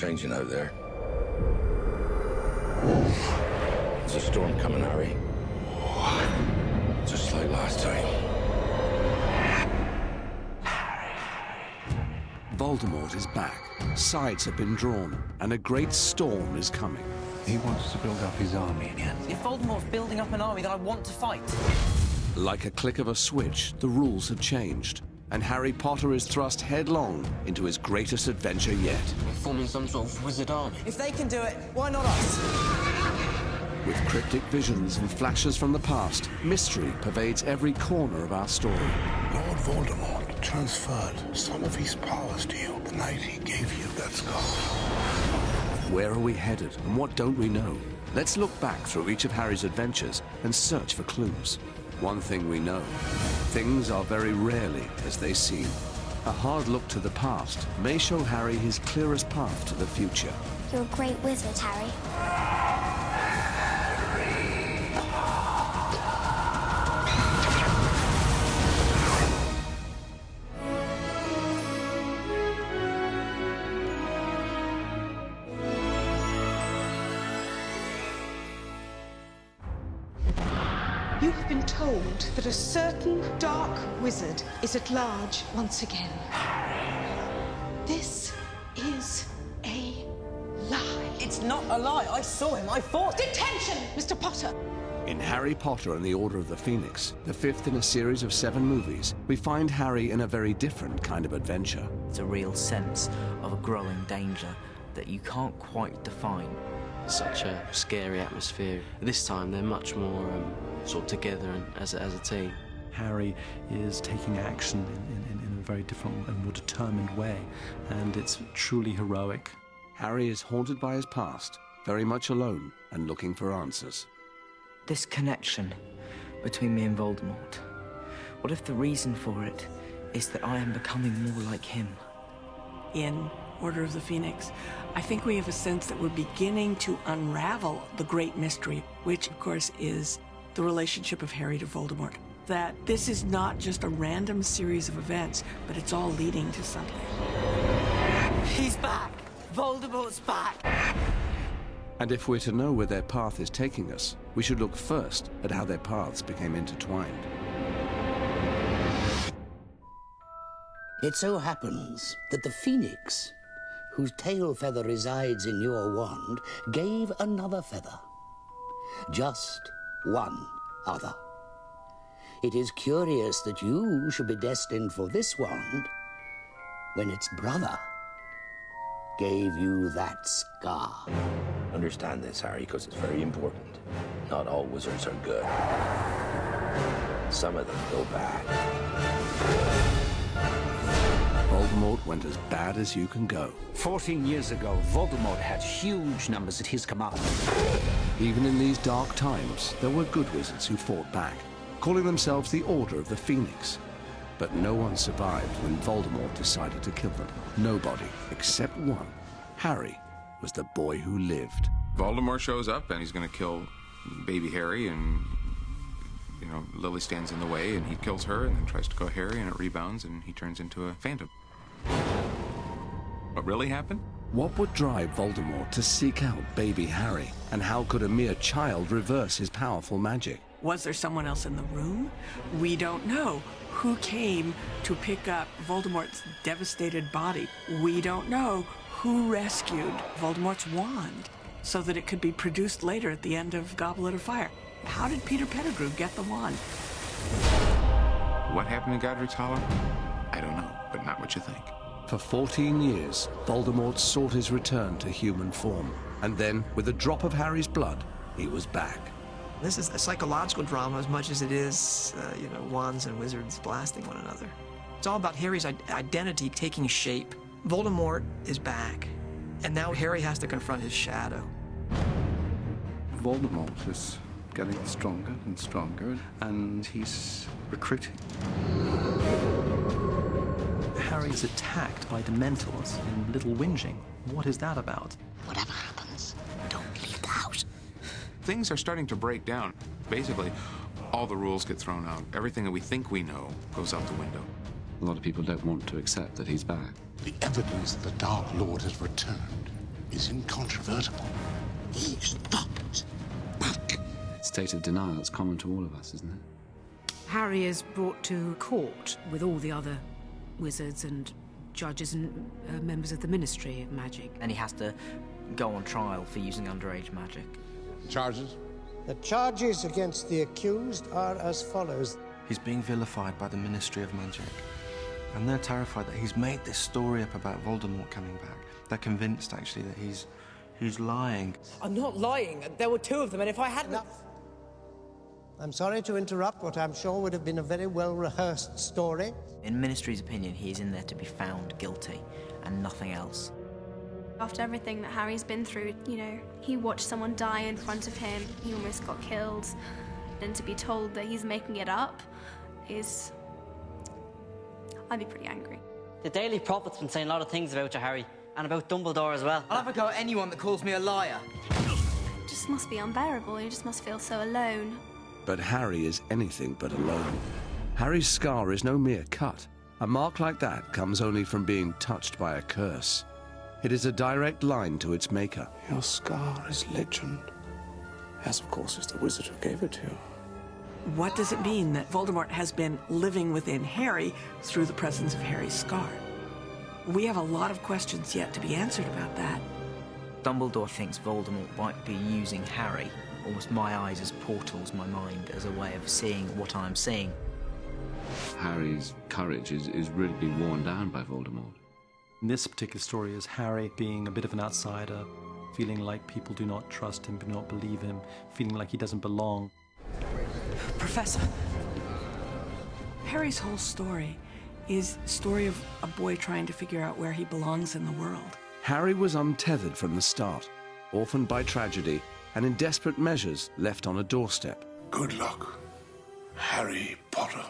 changing out there. There's a storm coming, Harry. Just like last time. Voldemort is back. Sides have been drawn, and a great storm is coming. He wants to build up his army again. If Voldemort's building up an army, then I want to fight. Like a click of a switch, the rules have changed, and Harry Potter is thrust headlong into his greatest adventure yet. We're forming some sort of wizard army. If they can do it, why not us? With cryptic visions and flashes from the past, mystery pervades every corner of our story. Lord Voldemort transferred some of his powers to you the night he gave you that skull. Where are we headed, and what don't we know? Let's look back through each of Harry's adventures and search for clues. One thing we know, things are very rarely as they seem. A hard look to the past may show Harry his clearest path to the future. You're a great wizard, Harry. You have been told that a certain dark wizard is at large once again. This is a lie. It's not a lie. I saw him. I fought. Detention, Mr. Potter. In Harry Potter and the Order of the Phoenix, the fifth in a series of 7 movies, we find Harry in a very different kind of adventure. It's a real sense of a growing danger that you can't quite define. Such a scary atmosphere. This time they're much more sort of together and as a team. Harry is taking action in a very different and more determined way, and it's truly heroic. Harry is haunted by his past, very much alone and looking for answers. This connection between me and Voldemort. What if the reason for it is that I am becoming more like him? In Order of the Phoenix, I think we have a sense that we're beginning to unravel the great mystery, which, of course, is the relationship of Harry to Voldemort. That this is not just a random series of events, but it's all leading to something. He's back! Voldemort's back! And if we're to know where their path is taking us, we should look first at how their paths became intertwined. It so happens that the Phoenix, whose tail feather resides in your wand, gave another feather. Just one other. It is curious that you should be destined for this wand when its brother gave you that scar. Understand this, Harry, because it's very important. Not all wizards are good. Some of them go bad. Voldemort went as bad as you can go. 14 years ago, Voldemort had huge numbers at his command. Even in these dark times, there were good wizards who fought back, calling themselves the Order of the Phoenix. But no one survived when Voldemort decided to kill them. Nobody, except one. Harry was the boy who lived. Voldemort shows up and he's going to kill baby Harry, and Lily stands in the way and he kills her and then tries to kill Harry, and it rebounds and he turns into a phantom. What really happened? What would drive Voldemort to seek out baby Harry? And how could a mere child reverse his powerful magic? Was there someone else in the room? We don't know. Who came to pick up Voldemort's devastated body? We don't know. Who rescued Voldemort's wand so that it could be produced later at the end of Goblet of Fire? How did Peter Pettigrew get the wand? What happened in Godric's Hollow? I don't know, but not what you think. For 14 years, Voldemort sought his return to human form. And then, with a drop of Harry's blood, he was back. This is a psychological drama as much as it is, wands and wizards blasting one another. It's all about Harry's identity taking shape. Voldemort is back, and now Harry has to confront his shadow. Voldemort is getting stronger and stronger, and he's recruiting. Harry's attacked by Dementors in Little Whinging. What is that about? Whatever happens, don't leave the house. Things are starting to break down. Basically, all the rules get thrown out. Everything that we think we know goes out the window. A lot of people don't want to accept that he's back. The evidence the Dark Lord has returned is incontrovertible. He stopped back. State of denial is common to all of us, isn't it? Harry is brought to court with all the other wizards and judges and members of the Ministry of Magic. And he has to go on trial for using underage magic. Charges? The charges against the accused are as follows. He's being vilified by the Ministry of Magic. And they're terrified that he's made this story up about Voldemort coming back. They're convinced, actually, that he's lying. I'm not lying. There were two of them, and if I hadn't... Enough. I'm sorry to interrupt what I'm sure would have been a very well-rehearsed story. In Ministry's opinion, he is in there to be found guilty, and nothing else. After everything that Harry's been through, you know, he watched someone die in front of him, he almost got killed, and to be told that he's making it up is... I'd be pretty angry. The Daily Prophet's been saying a lot of things about you, Harry, and about Dumbledore as well. I'll have a go at anyone that calls me a liar. It just must be unbearable, you just must feel so alone. But Harry is anything but alone. Harry's scar is no mere cut. A mark like that comes only from being touched by a curse. It is a direct line to its maker. Your scar is legend, as of course is the wizard who gave it to you. What does it mean that Voldemort has been living within Harry through the presence of Harry's scar? We have a lot of questions yet to be answered about that. Dumbledore thinks Voldemort might be using Harry, almost my eyes as portals, my mind as a way of seeing what I'm seeing. Harry's courage is really being worn down by Voldemort. In this particular story is Harry being a bit of an outsider, feeling like people do not trust him, do not believe him, feeling like he doesn't belong. Professor, Harry's whole story is the story of a boy trying to figure out where he belongs in the world. Harry was untethered from the start, orphaned by tragedy, and in desperate measures left on a doorstep. Good luck, Harry Potter.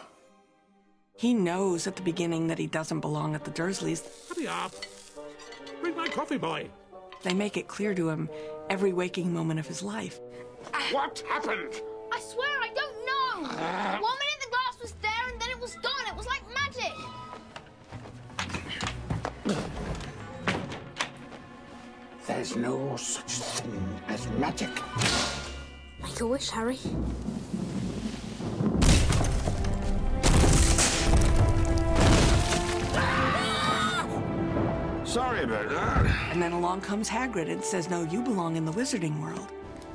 He knows at the beginning that he doesn't belong at the Dursleys. Hurry up! Bring my coffee, boy! They make it clear to him every waking moment of his life. What happened? I swear I don't know! 1 minute the glass was there and then it was gone. It was like magic. There's no such thing as magic. Make a wish, Harry. Sorry about that. And then along comes Hagrid and says, no, you belong in the wizarding world.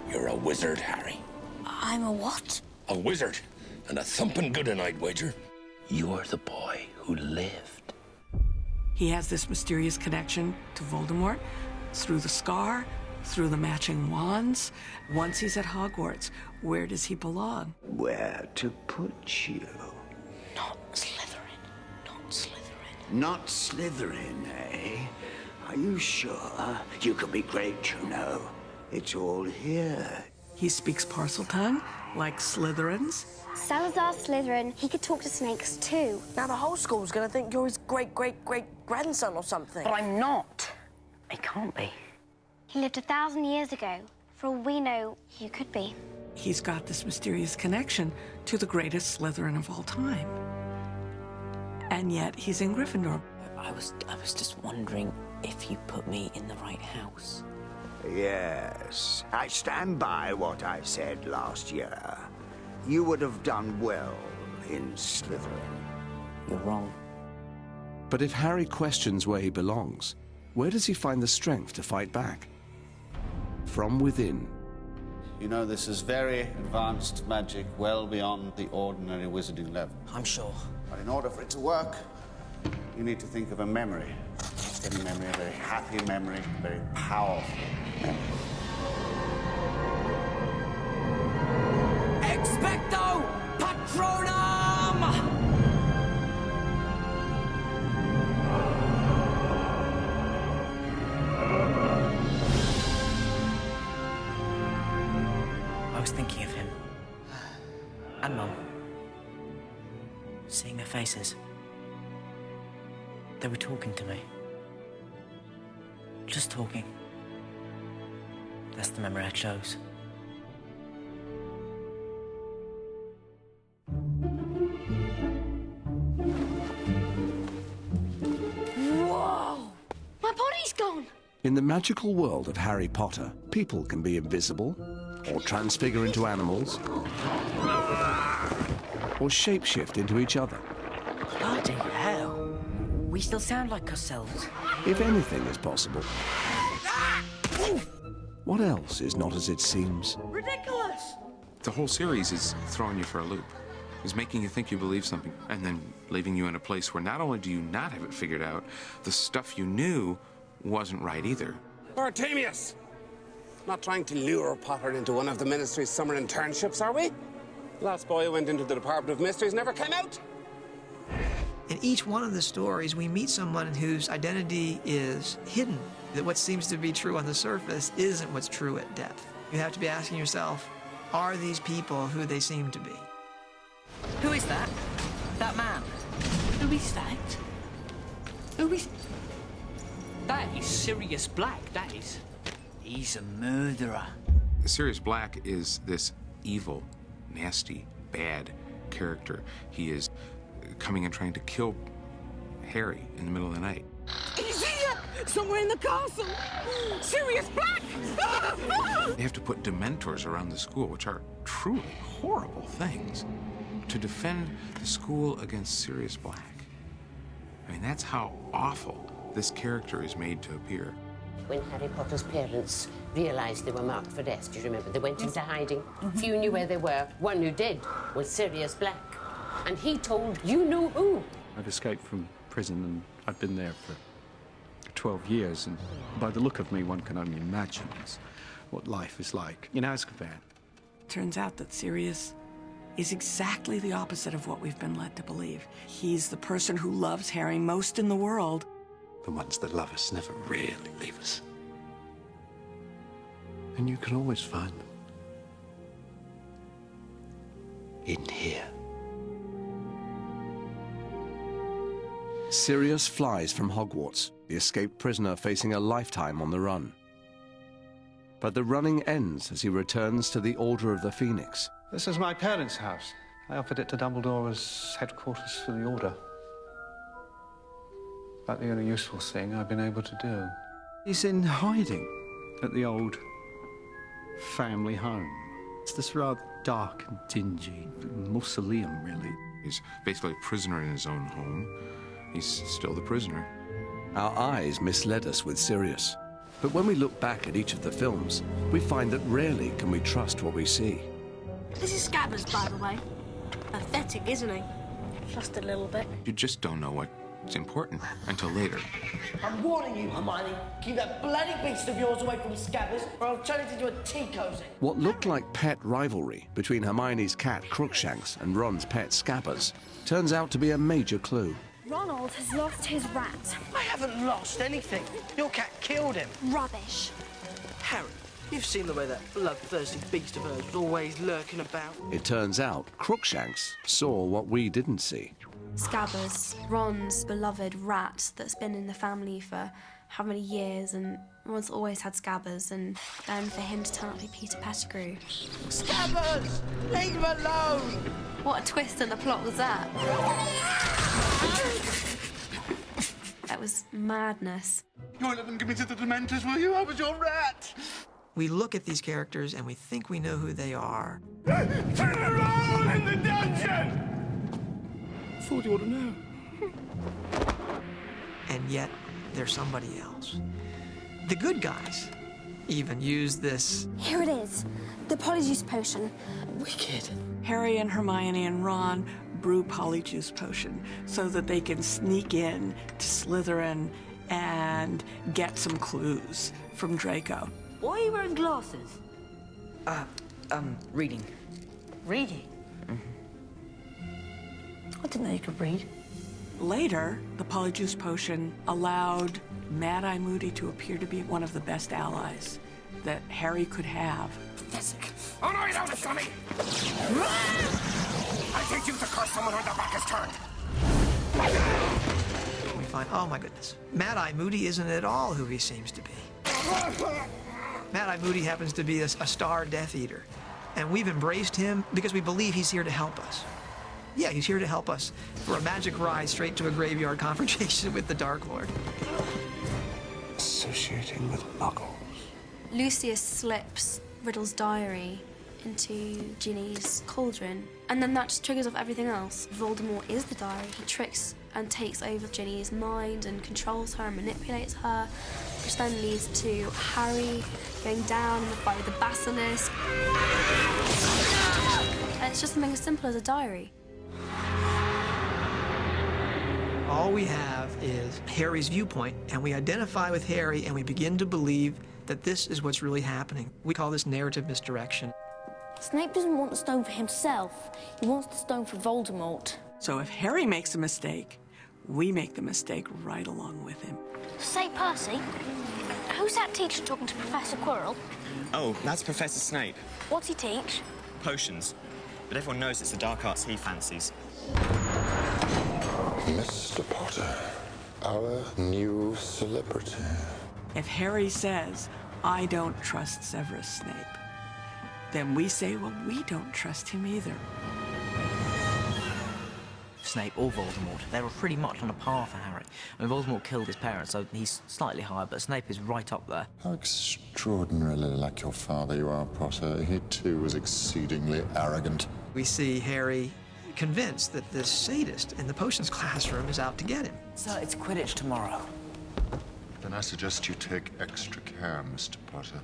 You're a wizard, Harry. I'm a what? A wizard. And a thumping good one, I'd wager. You're the boy who lived. He has this mysterious connection to Voldemort through the scar, through the matching wands. Once he's at Hogwarts, where does he belong? Where to put you? Not Slytherin. Not Slytherin. Not Slytherin, eh? Are you sure? You could be great, you know. It's all here. He speaks Parseltongue, like Slytherins. Salazar Slytherin, he could talk to snakes too. Now the whole school's gonna think you're his great-great-great-grandson or something. But I'm not. He can't be. He lived 1,000 years ago. For all we know, you could be. He's got this mysterious connection to the greatest Slytherin of all time. And yet he's in Gryffindor. I was just wondering if you put me in the right house. Yes, I stand by what I said last year. You would have done well in Slytherin. You're wrong. But if Harry questions where he belongs, where does he find the strength to fight back? From within. You know, this is very advanced magic, well beyond the ordinary wizarding level. I'm sure. But in order for it to work, you need to think of a memory. A memory, a very happy memory, a very powerful memory. Expecto Patronum! I was thinking of him. And Mum. Seeing their faces. They were talking to me. Just talking. That's the memory I chose. Whoa! My body's gone! In the magical world of Harry Potter, people can be invisible, or transfigure into animals, or shapeshift into each other. Bloody hell. We still sound like ourselves. If anything is possible, what else is not as it seems? Ridiculous! The whole series is throwing you for a loop. Is making you think you believe something, and then leaving you in a place where not only do you not have it figured out, the stuff you knew wasn't right either. Bartemius! Not trying to lure Potter into one of the Ministry's summer internships, are we? Last boy who went into the Department of Mysteries never came out. In each one of the stories, we meet someone whose identity is hidden. That what seems to be true on the surface isn't what's true at depth. You have to be asking yourself, are these people who they seem to be? Who is that? That man? Who is that? Who is... That is Sirius Black, that is. He's a murderer. Sirius Black is this evil, nasty, bad character. He is coming and trying to kill Harry in the middle of the night. He's here! Somewhere in the castle! Sirius Black! They have to put dementors around the school, which are truly horrible things, to defend the school against Sirius Black. I mean, that's how awful this character is made to appear. When Harry Potter's parents realized they were marked for death, do you remember? They went into hiding. Few knew where they were. One who did was Sirius Black. And he told you know who. I'd escaped from prison and I'd been there for 12 years, and by the look of me, one can only imagine what life is like in Azkaban. Turns out that Sirius is exactly the opposite of what we've been led to believe. He's the person who loves Harry most in the world. The ones that love us never really leave us. And you can always find them. In here. Sirius flies from Hogwarts, the escaped prisoner facing a lifetime on the run. But the running ends as he returns to the Order of the Phoenix. This is my parents' house. I offered it to Dumbledore as headquarters for the Order. About the only useful thing I've been able to do. He's in hiding at the old family home. It's this rather dark and dingy mausoleum, really. He's basically a prisoner in his own home. He's still the prisoner. Our eyes misled us with Sirius. But when we look back at each of the films, we find that rarely can we trust what we see. This is Scabbers, by the way. Pathetic, isn't he? Just a little bit. You just don't know what's important until later. I'm warning you, Hermione. Keep that bloody beast of yours away from Scabbers, or I'll turn it into a tea cozy. What looked like pet rivalry between Hermione's cat Crookshanks and Ron's pet Scabbers turns out to be a major clue. Ronald has lost his rat. I haven't lost anything. Your cat killed him. Rubbish. Harry, you've seen the way that bloodthirsty beast of hers was always lurking about. It turns out Crookshanks saw what we didn't see. Scabbers, Ron's beloved rat that's been in the family for how many years, and Ron's always had Scabbers, and then for him to turn up to be Peter Pettigrew. Scabbers! Leave him alone! What a twist in the plot was that? That was madness. You won't let them give me to the Dementors, will you? I was your rat! We look at these characters and we think we know who they are. Turn around in the dungeon! I thought you ought to know. And yet, they're somebody else. The good guys even use this. Here it is. The Polyjuice Potion. Wicked. Harry and Hermione and Ron brew Polyjuice Potion so that they can sneak in to Slytherin and get some clues from Draco. Why are you wearing glasses? Reading. Reading? I didn't know you could read. Later, the Polyjuice Potion allowed Mad-Eye Moody to appear to be one of the best allies that Harry could have. Oh, no, you don't, Sonny! I teach you to curse someone when their back is turned. We find, oh my goodness, Mad-Eye Moody isn't at all who he seems to be. Mad-Eye Moody happens to be a star Death Eater, and we've embraced him because we believe he's here to help us. Yeah, he's here to help us for a magic ride straight to a graveyard confrontation with the Dark Lord. So associating with muggles. Lucius slips Riddle's diary into Ginny's cauldron, and then that just triggers off everything else. Voldemort is the diary. He tricks and takes over Ginny's mind and controls her and manipulates her, which then leads to Harry going down in the fight with the basilisk. And it's just something as simple as a diary. All we have is Harry's viewpoint, and we identify with Harry, and we begin to believe that this is what's really happening. We call this narrative misdirection. Snape doesn't want the stone for himself. He wants the stone for Voldemort. So if Harry makes a mistake, we make the mistake right along with him. Say, Percy, who's that teacher talking to Professor Quirrell? Oh, that's Professor Snape. What's he teach? Potions. But everyone knows it's the dark arts he fancies. Mr. Potter, our new celebrity. If Harry says, I don't trust Severus Snape, then we say, well, we don't trust him either. Snape or Voldemort, they were pretty much on a par for Harry. I mean, Voldemort killed his parents, so he's slightly higher, but Snape is right up there. How extraordinarily like your father you are, Potter. He, too, was exceedingly arrogant. We see Harry convinced that this sadist in the potions classroom is out to get him. Sir, it's Quidditch tomorrow. Then I suggest you take extra care, Mr. Potter.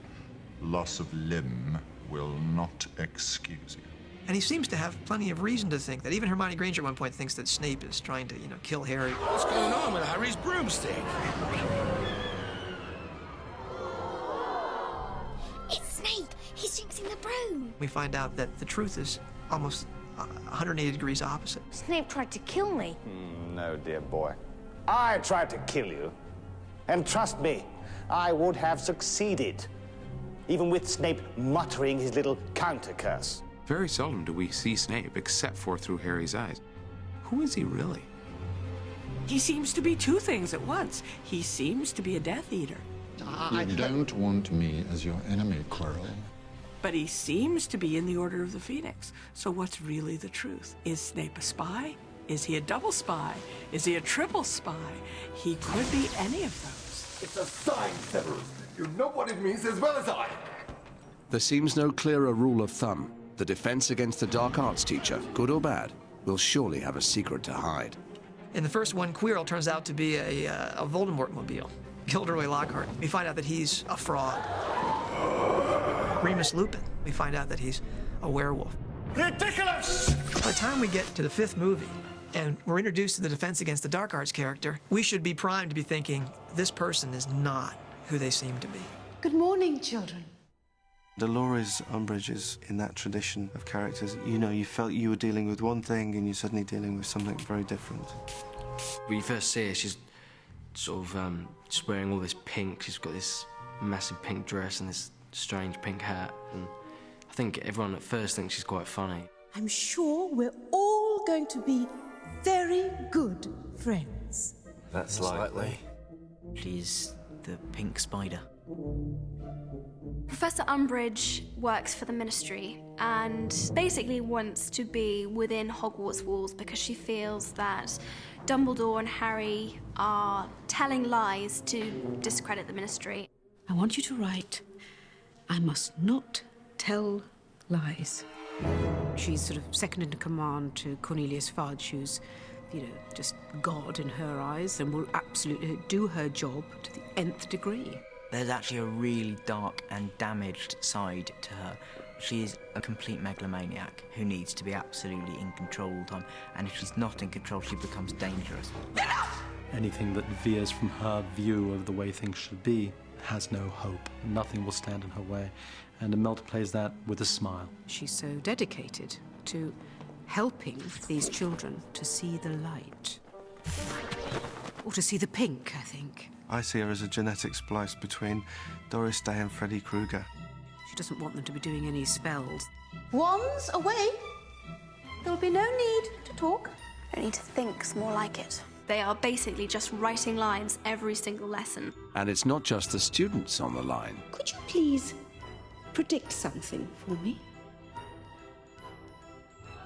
Loss of limb will not excuse you. And he seems to have plenty of reason to think that. Even Hermione Granger at one point thinks that Snape is trying to, kill Harry. What's going on with Harry's broomstick? It's Snape! He's jinxing the broom! We find out that the truth is almost 180 degrees opposite. Snape tried to kill me. No, dear boy. I tried to kill you. And trust me, I would have succeeded. Even with Snape muttering his little counter-curse. Very seldom do we see Snape except for through Harry's eyes. Who is he really? He seems to be two things at once. He seems to be a Death Eater. You don't want me as your enemy, Quirrell. But he seems to be in the Order of the Phoenix. So what's really the truth? Is Snape a spy? Is he a double spy? Is he a triple spy? He could be any of those. It's a sign, Severus. You know what it means as well as I. There seems no clearer rule of thumb. The defense against the dark arts teacher, good or bad, will surely have a secret to hide. In the first one, Quirrell turns out to be a Voldemort-mobile. Gilderoy Lockhart. We find out that he's a fraud. Remus Lupin. We find out that he's a werewolf. Ridiculous! By the time we get to the fifth movie, and we're introduced to the Defense Against the Dark Arts character, we should be primed to be thinking, this person is not who they seem to be. Good morning, children. Dolores Umbridge is in that tradition of characters. You felt you were dealing with one thing and you're suddenly dealing with something very different. When you first see her, she's sort of just wearing all this pink. She's got this massive pink dress and this strange pink hat. And I think everyone at first thinks she's quite funny. I'm sure we're all going to be very good friends. That's likely. She's the pink spider. Professor Umbridge works for the Ministry and basically wants to be within Hogwarts walls because she feels that Dumbledore and Harry are telling lies to discredit the Ministry. I want you to write, I must not tell lies. She's sort of second in command to Cornelius Fudge, who's, just God in her eyes and will absolutely do her job to the nth degree. There's actually a really dark and damaged side to her. She is a complete megalomaniac who needs to be absolutely in control all the time, and if she's not in control, she becomes dangerous. Anything that veers from her view of the way things should be has no hope. Nothing will stand in her way, and Imelda plays that with a smile. She's so dedicated to helping these children to see the light. Or to see the pink, I think. I see her as a genetic splice between Doris Day and Freddy Krueger. She doesn't want them to be doing any spells. Wands away. There'll be no need to talk. Only to think's more like it. They are basically just writing lines every single lesson. And it's not just the students on the line. Could you please predict something for me?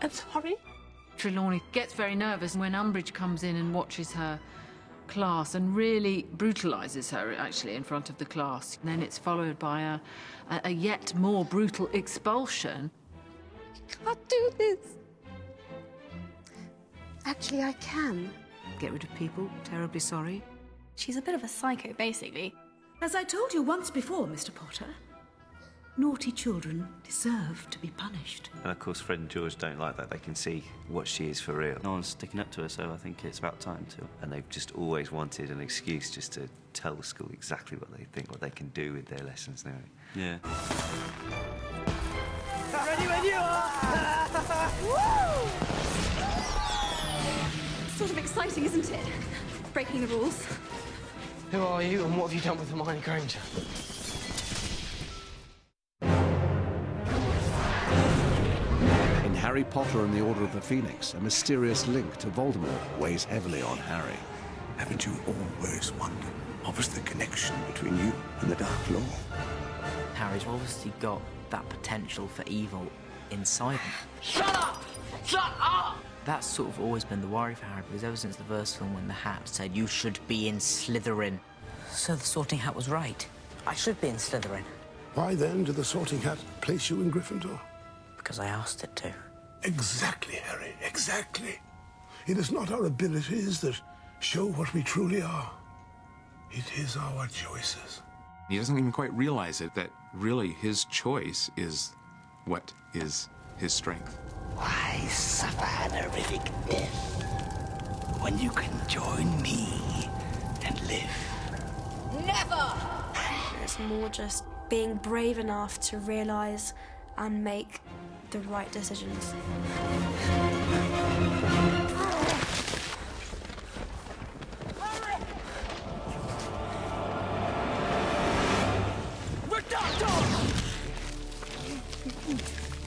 I'm sorry. Trelawney gets very nervous when Umbridge comes in and watches her class and really brutalises her, actually, in front of the class. And then it's followed by a yet more brutal expulsion. I can't do this. Actually, I can. Get rid of people, terribly sorry. She's a bit of a psycho, basically. As I told you once before, Mr. Potter, naughty children deserve to be punished. And of course, Fred and George don't like that. They can see what she is for real. No one's sticking up to her, so I think it's about time to. And they've just always wanted an excuse just to tell the school exactly what they think, what they can do with their lessons and everything. Yeah. Ready when you are! Woo! Sort of exciting, isn't it? Breaking the rules. Who are you and what have you done with Hermione Granger? In Harry Potter and the Order of the Phoenix, a mysterious link to Voldemort weighs heavily on Harry. Haven't you always wondered what was the connection between you and the Dark Lord? Harry's obviously got that potential for evil inside him. Shut up! Shut up! That's sort of always been the worry for Harry, because ever since the first film when the Hat said, you should be in Slytherin. So the Sorting Hat was right. I should be in Slytherin. Why then did the Sorting Hat place you in Gryffindor? Because I asked it to. Exactly, Harry, exactly. It is not our abilities that show what we truly are. It is our choices. He doesn't even quite realize it, that really his choice is what is his strength. Why suffer an horrific death when you can join me and live? Never! It's more just being brave enough to realise and make the right decisions.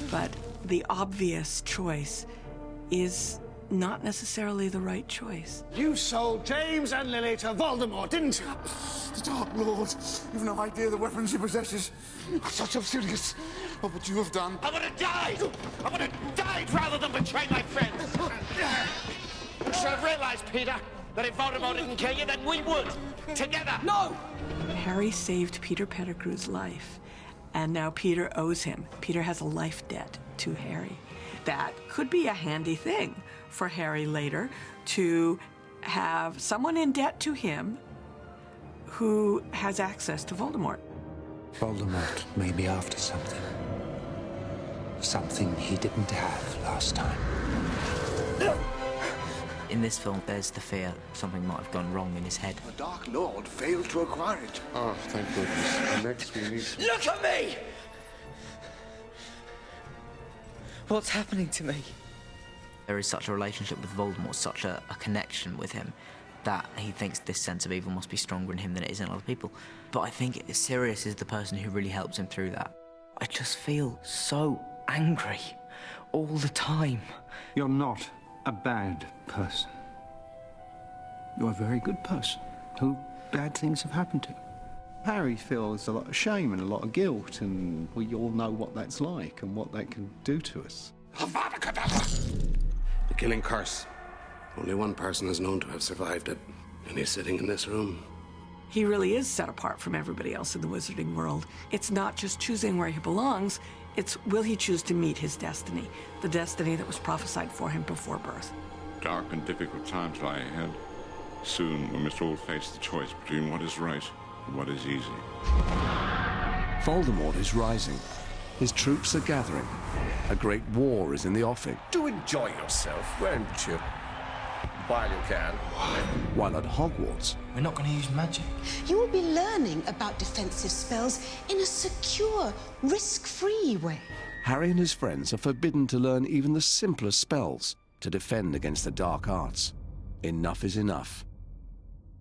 But the obvious choice is not necessarily the right choice. You sold James and Lily to Voldemort, didn't you? The Dark Lord. You've no idea the weapons he possesses. Such obscenities. What would you have done? I would have died! I would have died rather than betray my friends! You should have realised, Peter, that if Voldemort didn't kill you, then we would! Together! No! Harry saved Peter Pettigrew's life, and now Peter owes him. Peter has a life debt to Harry. That could be a handy thing for Harry later, to have someone in debt to him who has access to Voldemort. Voldemort may be after something. Something he didn't have last time. In this film, there's the fear something might have gone wrong in his head. The Dark Lord failed to acquire it. Oh, thank goodness. And next we need... Look at me! What's happening to me? There is such a relationship with Voldemort, such a connection with him, that he thinks this sense of evil must be stronger in him than it is in other people. But I think Sirius is the person who really helps him through that. I just feel so angry all the time. You're not a bad person. You're a very good person who bad things have happened to. Harry feels a lot of shame and a lot of guilt, and we all know what that's like and what that can do to us. The killing curse. Only one person is known to have survived it, and he's sitting in this room. He really is set apart from everybody else in the wizarding world. It's not just choosing where he belongs, it's will he choose to meet his destiny, the destiny that was prophesied for him before birth. Dark and difficult times lie ahead. Soon we must all face the choice between what is right and what is easy. Voldemort is rising. His troops are gathering. A great war is in the offing. Do enjoy yourself, won't you? While you can. While at Hogwarts, We're not going to use magic. You will be learning about defensive spells in a secure, risk-free way. Harry and his friends are forbidden to learn even the simplest spells to defend against the dark arts. Enough is enough.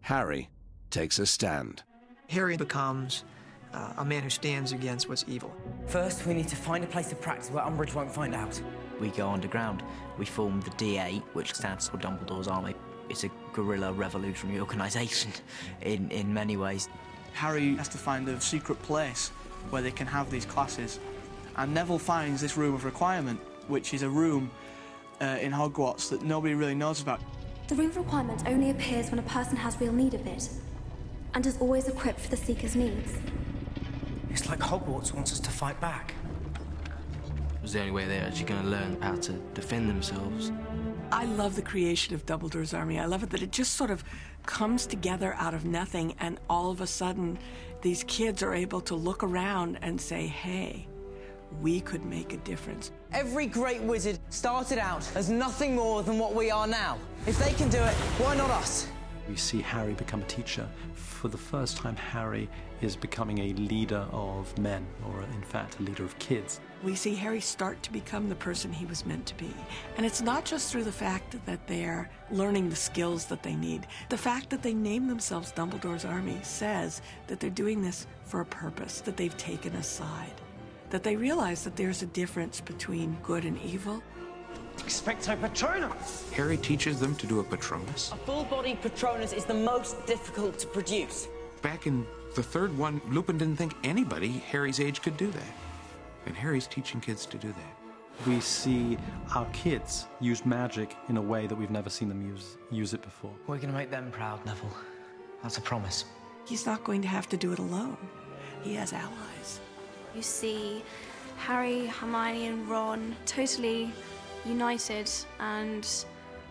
Harry takes a stand. Harry becomes a man who stands against what's evil. First, we need to find a place of practice where Umbridge won't find out. We go underground. We form the D8, which stands for Dumbledore's Army. It's a guerrilla revolutionary organisation in many ways. Harry has to find a secret place where they can have these classes. And Neville finds this room of requirement, which is a room in Hogwarts that nobody really knows about. The ring of requirement only appears when a person has real need of it, and is always equipped for the seeker's needs. It's like Hogwarts wants us to fight back. It was the only way they're actually going to learn how to defend themselves. I love the creation of Dumbledore's army. I love it that it just sort of comes together out of nothing, and all of a sudden these kids are able to look around and say, hey, we could make a difference. Every great wizard started out as nothing more than what we are now. If they can do it, why not us? We see Harry become a teacher. For the first time, Harry is becoming a leader of men, or in fact, a leader of kids. We see Harry start to become the person he was meant to be. And it's not just through the fact that they're learning the skills that they need. The fact that they name themselves Dumbledore's Army says that they're doing this for a purpose, that they've taken a side, that they realize that there's a difference between good and evil. Expecto Patronus! Harry teaches them to do a Patronus. A full-bodied Patronus is the most difficult to produce. Back in the third one, Lupin didn't think anybody Harry's age could do that. And Harry's teaching kids to do that. We see our kids use magic in a way that we've never seen them use it before. We're going to make them proud, Neville. That's a promise. He's not going to have to do it alone. He has allies. You see Harry, Hermione and Ron totally united and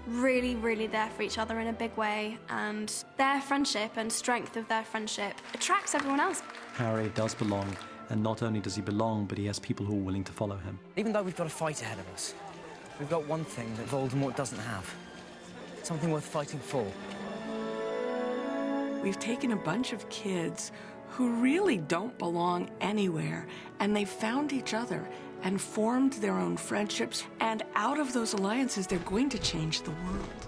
really, really there for each other in a big way, and their friendship and strength of their friendship attracts everyone else. Harry does belong, and not only does he belong, but he has people who are willing to follow him. Even though we've got a fight ahead of us, we've got one thing that Voldemort doesn't have. Something worth fighting for. We've taken a bunch of kids who really don't belong anywhere, and they've found each other and formed their own friendships, and out of those alliances, they're going to change the world.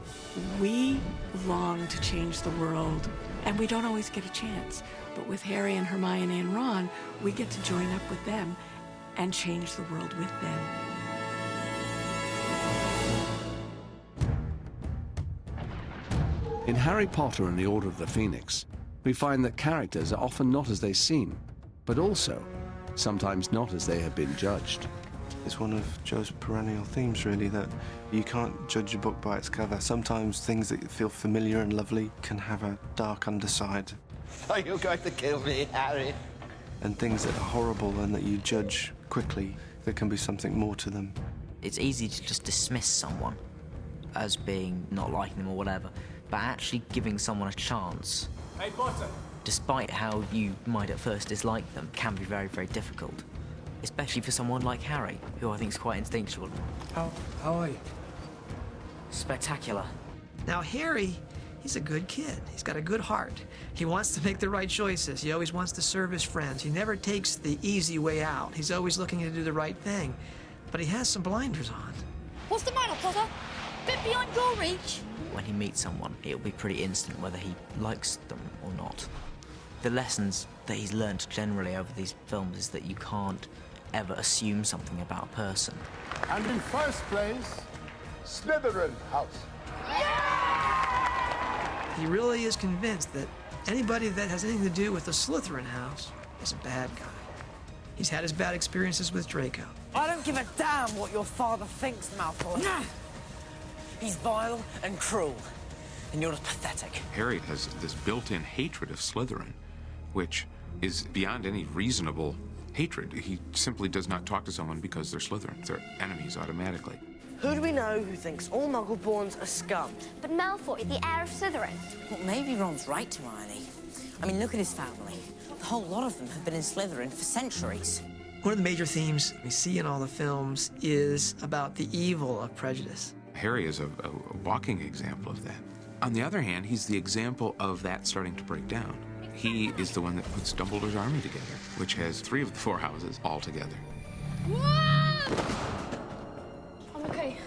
We long to change the world, and we don't always get a chance. But with Harry and Hermione and Ron, we get to join up with them and change the world with them. In Harry Potter and the Order of the Phoenix, we find that characters are often not as they seem, but also sometimes not as they have been judged. It's one of Joe's perennial themes, really, that you can't judge a book by its cover. Sometimes things that feel familiar and lovely can have a dark underside. Are you going to kill me, Harry? And things that are horrible and that you judge quickly, there can be something more to them. It's easy to just dismiss someone as being not liking them or whatever, but actually giving someone a chance, Hey, Potter. despite how you might at first dislike them, can be very, very difficult. Especially for someone like Harry, who I think is quite instinctual. How are you? Spectacular. Now, Harry, he's a good kid. He's got a good heart. He wants to make the right choices. He always wants to serve his friends. He never takes the easy way out. He's always looking to do the right thing. But he has some blinders on. What's the matter, Potter? Bit beyond your reach. When he meets someone, it'll be pretty instant whether he likes them or not. The lessons that he's learned generally over these films is that you can't ever assume something about a person. And in first place, Slytherin House. He really is convinced that anybody that has anything to do with the Slytherin house is a bad guy. He's had his bad experiences with Draco. I don't give a damn what your father thinks, Malfoy. He's vile and cruel, and you're just pathetic. Harry has this built-in hatred of Slytherin, which is beyond any reasonable hatred. He simply does not talk to someone because they're Slytherin. They're enemies automatically. Who do we know who thinks all Muggle-borns are scum? But Malfoy, the heir of Slytherin. Well, maybe Ron's right, Hermione. I mean, look at his family. The whole lot of them have been in Slytherin for centuries. One of the major themes we see in all the films is about the evil of prejudice. Harry is a walking example of that. On the other hand, he's the example of that starting to break down. He is the one that puts Dumbledore's army together, which has 3 of the 4 houses all together. I'm okay.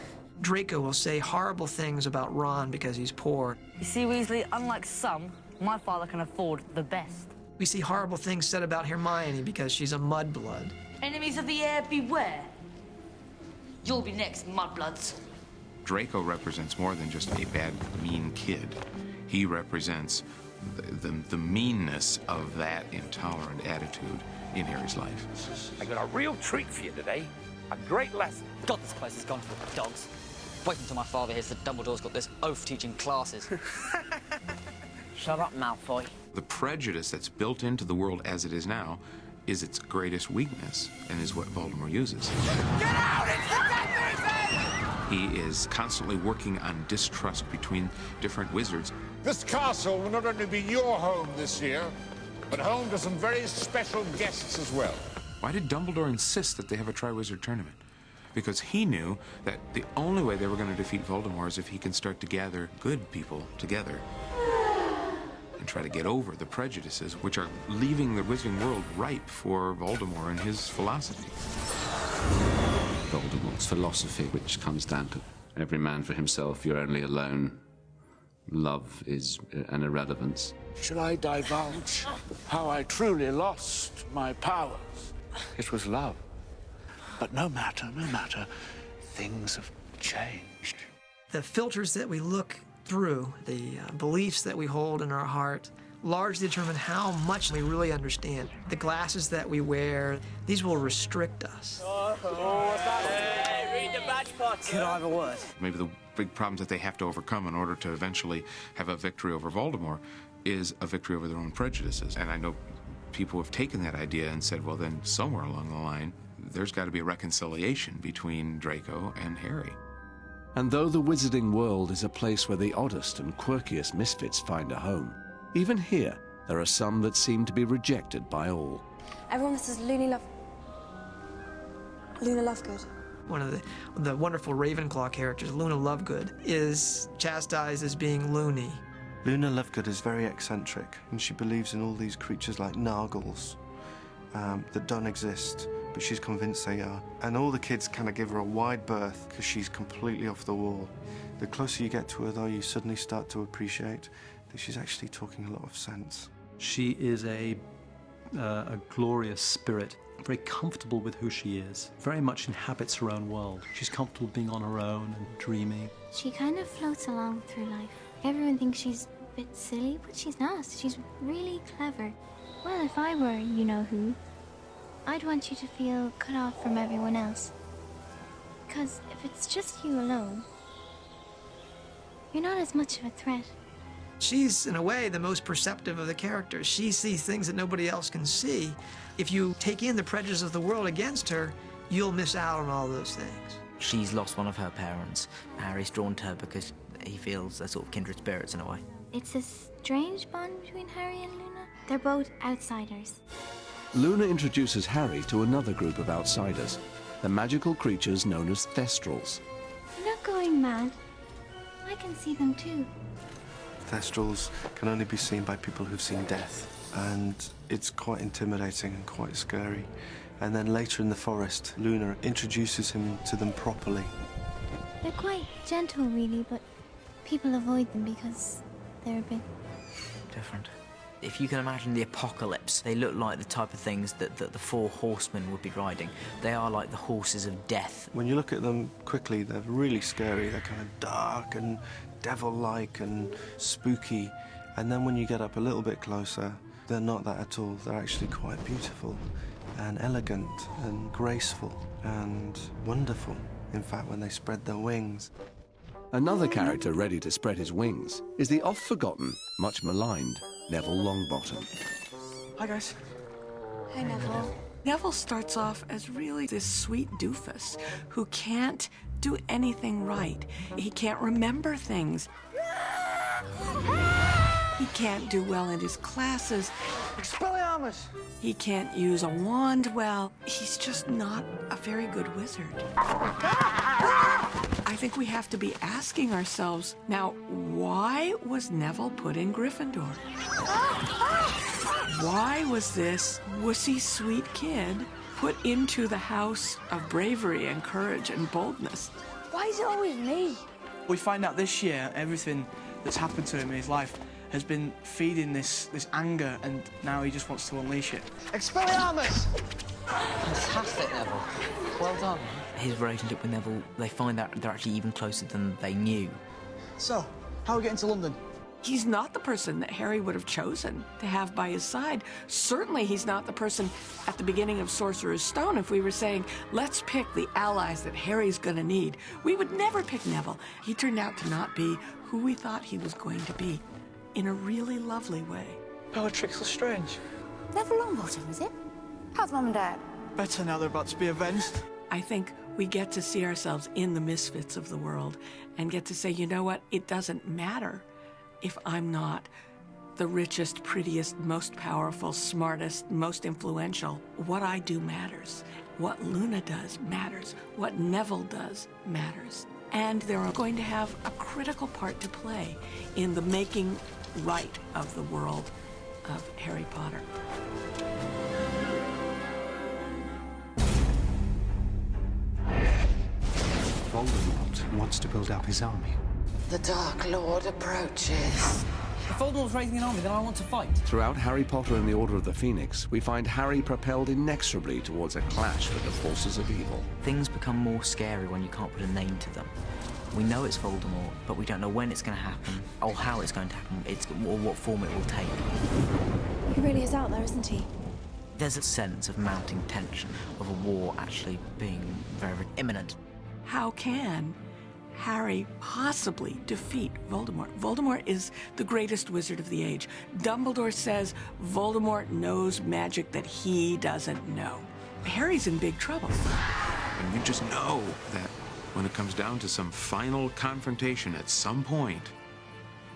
Draco will say horrible things about Ron because he's poor. You see, Weasley, unlike some, my father can afford the best. We see horrible things said about Hermione because she's a mudblood. Enemies of the heir, beware. You'll be next, mudbloods. Draco represents more than just a bad, mean kid. He represents the meanness of that intolerant attitude in Harry's life. I got a real treat for you today. A great lesson. God, this place has gone to the dogs. Wait until my father hears that Dumbledore's got this oath teaching classes. Shut up, Malfoy. The prejudice that's built into the world as it is now is its greatest weakness and is what Voldemort uses. Get out! It's the Death He is constantly working on distrust between different wizards. This castle will not only be your home this year, but home to some very special guests as well. Why did Dumbledore insist that they have a Triwizard Tournament? Because he knew that the only way they were going to defeat Voldemort is if he can start to gather good people together and try to get over the prejudices which are leaving the wizarding world ripe for Voldemort and his philosophy. Voldemort's philosophy, which comes down to every man for himself, you're only alone. Love is an irrelevance. Shall I divulge how I truly lost my powers? It was love. But no matter, things have changed. The filters that we look through, the beliefs that we hold in our heart, largely determine how much we really understand. The glasses that we wear, these will restrict us. Hey, read the badge part. Could I have a word? Maybe the big problems that they have to overcome in order to eventually have a victory over Voldemort is a victory over their own prejudices. And I know people have taken that idea and said, well, then somewhere along the line, there's got to be a reconciliation between Draco and Harry. And though the wizarding world is a place where the oddest and quirkiest misfits find a home, even here, there are some that seem to be rejected by all. Everyone that says Luna Lovegood. One of the wonderful Ravenclaw characters, Luna Lovegood, is chastised as being loony. Luna Lovegood is very eccentric, and she believes in all these creatures like Nargles that don't exist, but she's convinced they are. And all the kids kind of give her a wide berth because she's completely off the wall. The closer you get to her, though, you suddenly start to appreciate that she's actually talking a lot of sense. She is a glorious spirit, very comfortable with who she is, very much inhabits her own world. She's comfortable being on her own and dreaming. She kind of floats along through life. Everyone thinks she's a bit silly, but she's not. She's really clever. Well, if I were you-know-who, I'd want you to feel cut off from everyone else. Because if it's just you alone, you're not as much of a threat. She's, in a way, the most perceptive of the characters. She sees things that nobody else can see. If you take in the prejudice of the world against her, you'll miss out on all those things. She's lost one of her parents. Harry's drawn to her because he feels they're sort of kindred spirits in a way. It's a strange bond between Harry and Luna. They're both outsiders. Luna introduces Harry to another group of outsiders, the magical creatures known as Thestrals. You're not going mad. I can see them too. Thestrals can only be seen by people who've seen death, and it's quite intimidating and quite scary. And then later in the forest, Luna introduces him to them properly. They're quite gentle, really, but people avoid them because they're a bit different. If you can imagine the apocalypse, they look like the type of things that the four horsemen would be riding. They are like the horses of death. When you look at them quickly, they're really scary. They're kind of dark and devil-like and spooky. And then when you get up a little bit closer, they're not that at all. They're actually quite beautiful and elegant and graceful and wonderful. In fact, when they spread their wings. Another character ready to spread his wings is the oft-forgotten, much maligned Neville Longbottom. Hi, guys. Hey, Neville. Neville starts off as really this sweet doofus who can't do anything right. He can't remember things. He can't do well in his classes. Expelliarmus! He can't use a wand well. He's just not a very good wizard. I think we have to be asking ourselves, now, why was Neville put in Gryffindor? Why was this wussy sweet kid put into the house of bravery and courage and boldness? Why is it always me? We find out this year everything that's happened to him in his life has been feeding this anger, and now he just wants to unleash it. Expelliarmus! Fantastic, Neville. Well done. His relationship with Neville, they find that they're actually even closer than they knew. So, how are we getting to London? He's not the person that Harry would have chosen to have by his side. Certainly he's not the person at the beginning of Sorcerer's Stone. If we were saying, let's pick the allies that Harry's gonna need, we would never pick Neville. He turned out to not be who we thought he was going to be, in a really lovely way. Bellatrix Lestrange. Neville Longbottom, is it? How's Mum and Dad? Better now they're about to be avenged. I think we get to see ourselves in the misfits of the world and get to say, you know what, it doesn't matter if I'm not the richest, prettiest, most powerful, smartest, most influential. What I do matters. What Luna does matters. What Neville does matters. And they're going to have a critical part to play in the making right of the world of Harry Potter. Voldemort wants to build up his army. The Dark Lord approaches. If Voldemort's raising an army, then I want to fight. Throughout Harry Potter and the Order of the Phoenix, we find Harry propelled inexorably towards a clash with the forces of evil. Things become more scary when you can't put a name to them. We know it's Voldemort, but we don't know when it's going to happen, or how it's going to happen, or what form it will take. He really is out there, isn't he? There's a sense of mounting tension, of a war actually being very, very imminent. How can Harry possibly defeat Voldemort? Voldemort is the greatest wizard of the age. Dumbledore says Voldemort knows magic that he doesn't know. Harry's in big trouble. And you just know that when it comes down to some final confrontation at some point,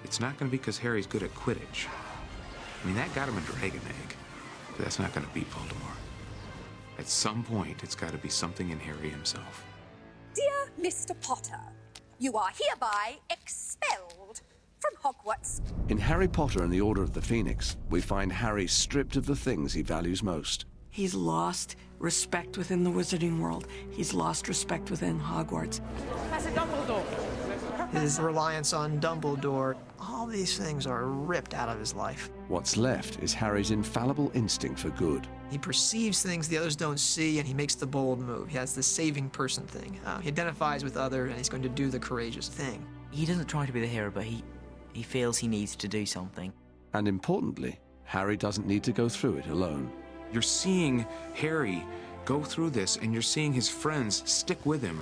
it's not going to be because Harry's good at Quidditch. I mean, that got him a dragon egg, but that's not going to beat Voldemort. At some point, it's got to be something in Harry himself. Dear Mr. Potter, you are hereby expelled from Hogwarts. In Harry Potter and the Order of the Phoenix, we find Harry stripped of the things he values most. He's lost respect within the wizarding world. He's lost respect within Hogwarts. Professor Dumbledore. His reliance on Dumbledore, all these things are ripped out of his life. What's left is Harry's infallible instinct for good. He perceives things the others don't see, and he makes the bold move. He has the saving person thing. He identifies with others, and he's going to do the courageous thing. He doesn't try to be the hero, but he feels he needs to do something. And importantly, Harry doesn't need to go through it alone. You're seeing Harry go through this, and you're seeing his friends stick with him.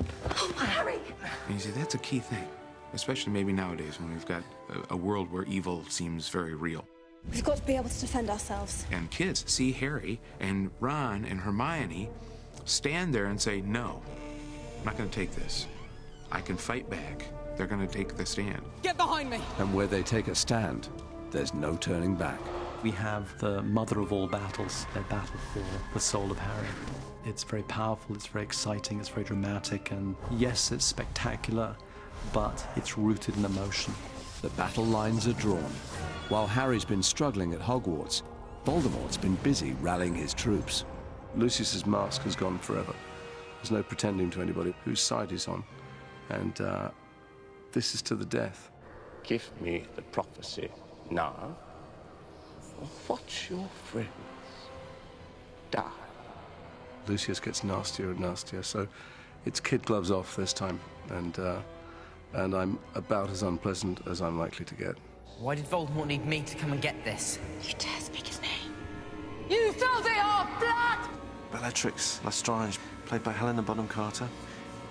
Harry! And you see, that's a key thing, especially maybe nowadays when we've got a world where evil seems very real. We've got to be able to defend ourselves. And kids see Harry and Ron and Hermione stand there and say, no, I'm not going to take this. I can fight back. They're going to take the stand. Get behind me! And where they take a stand, there's no turning back. We have the mother of all battles, their battle for the soul of Harry. It's very powerful, it's very exciting, it's very dramatic, and yes, it's spectacular, but it's rooted in emotion. The battle lines are drawn. While Harry's been struggling at Hogwarts, Voldemort's been busy rallying his troops. Lucius's mask has gone forever. There's no pretending to anybody whose side he's on. And this is to the death. Give me the prophecy now. Watch your friends die. Lucius gets nastier and nastier, so it's kid gloves off this time. And I'm about as unpleasant as I'm likely to get. Why did Voldemort need me to come and get this? You dare speak his name? You filthy old blood! Bellatrix Lestrange, played by Helena Bonham Carter,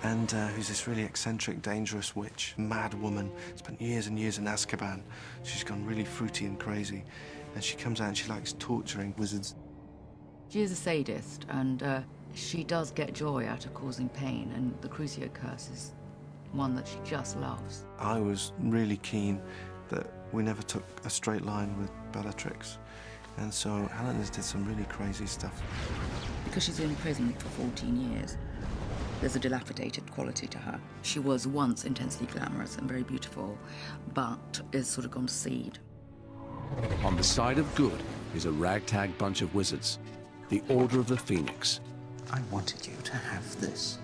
and who's this really eccentric, dangerous witch, mad woman, spent years and years in Azkaban. She's gone really fruity and crazy, and she comes out and she likes torturing wizards. She is a sadist, and she does get joy out of causing pain, and the Crucio curse is one that she just loves. I was really keen that we never took a straight line with Bellatrix, and so Helena's did some really crazy stuff. Because she's in prison for 14 years, there's a dilapidated quality to her. She was once intensely glamorous and very beautiful, but is sort of gone to seed. On the side of good is a ragtag bunch of wizards, the Order of the Phoenix. I wanted you to have this.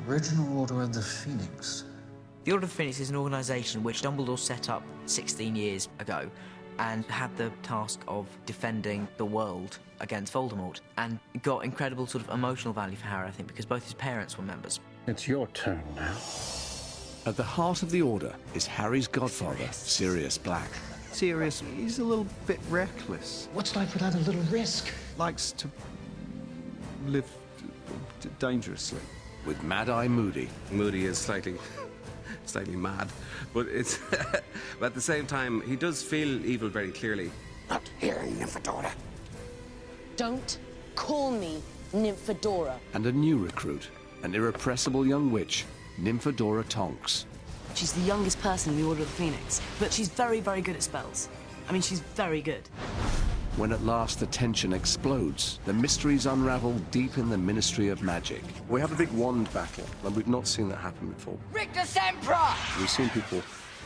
Original Order of the Phoenix. The Order of the Phoenix is an organisation which Dumbledore set up 16 years ago and had the task of defending the world against Voldemort, and got incredible sort of emotional value for Harry, I think, because both his parents were members. It's your turn now. At the heart of the Order is Harry's godfather, Sirius Black. Sirius, he's a little bit reckless. What's life without a little risk? Likes to live dangerously. With Mad-Eye Moody. Moody is slightly mad, but it's... but at the same time, he does feel evil very clearly. Not here, Nymphadora. Don't call me Nymphadora. And a new recruit, an irrepressible young witch, Nymphadora Tonks. She's the youngest person in the Order of the Phoenix, but she's very, very good at spells. I mean, she's very good. When at last the tension explodes, the mysteries unravel deep in the Ministry of Magic. We have a big wand battle, and we've not seen that happen before. Rictus Emperor! We've seen people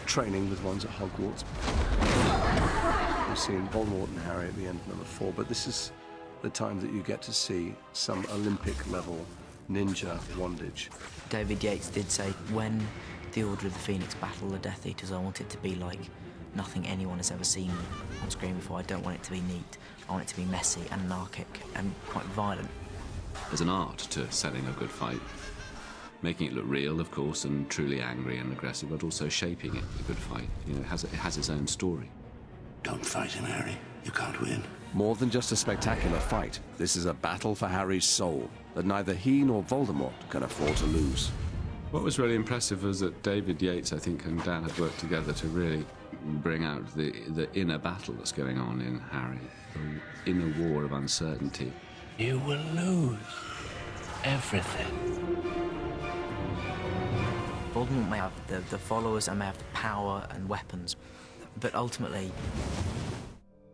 training with wands at Hogwarts. We've seen Voldemort and Harry at the end of number 4, but this is the time that you get to see some Olympic-level ninja wandage. David Yates did say, when the Order of the Phoenix battle the Death Eaters, I want it to be like nothing anyone has ever seen on screen before. I don't want it to be neat. I want it to be messy and anarchic and quite violent. There's an art to selling a good fight. Making it look real, of course, and truly angry and aggressive, but also shaping it, a good fight. You know, it has its own story. Don't fight him, Harry. You can't win. More than just a spectacular fight, this is a battle for Harry's soul that neither he nor Voldemort can afford to lose. What was really impressive was that David Yates, I think, and Dan had worked together to really bring out the inner battle that's going on in Harry, the inner war of uncertainty. You will lose everything. Voldemort may have the followers and may have the power and weapons, but ultimately,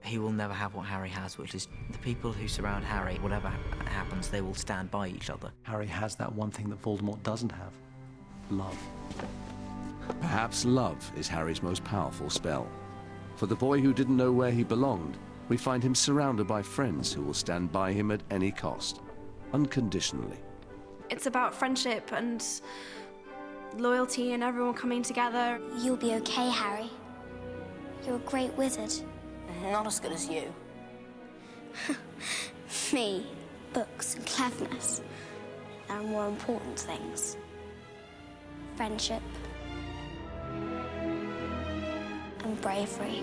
he will never have what Harry has, which is the people who surround Harry, whatever happens, they will stand by each other. Harry has that one thing that Voldemort doesn't have. Love. Perhaps love is Harry's most powerful spell. For the boy who didn't know where he belonged, we find him surrounded by friends who will stand by him at any cost, unconditionally. It's about friendship and loyalty and everyone coming together. You'll be okay, Harry. You're a great wizard. Not as good as you. Me, books and cleverness. There are more important things. Friendship. And bravery.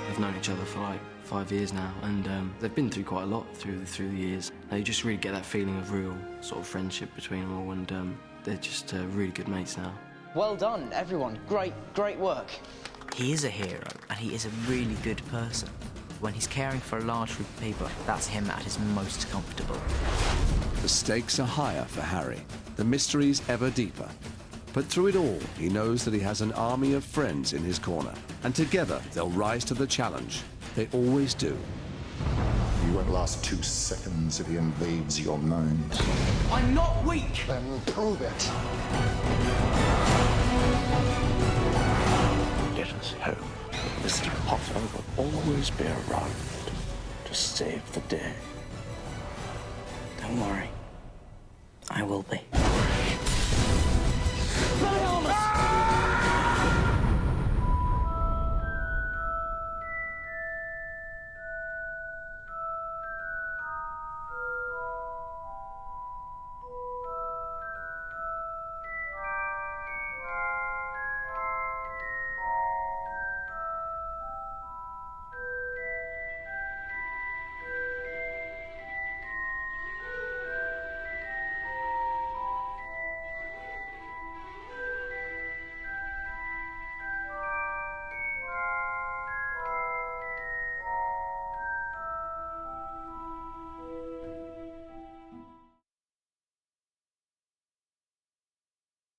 They've known each other for like 5 years now, and they've been through quite a lot through the years. You just really get that feeling of real sort of friendship between them all, and they're just really good mates now. Well done, everyone. Great work. He is a hero, and he is a really good person. When he's caring for a large group of people, that's him at his most comfortable. The stakes are higher for Harry, the mysteries ever deeper. But through it all, he knows that he has an army of friends in his corner, and together they'll rise to the challenge. They always do. You won't last 2 seconds if he invades your mind. I'm not weak! Then prove it. Let us hope that Mr. Potter will always be around to save the day. Don't worry, I will be.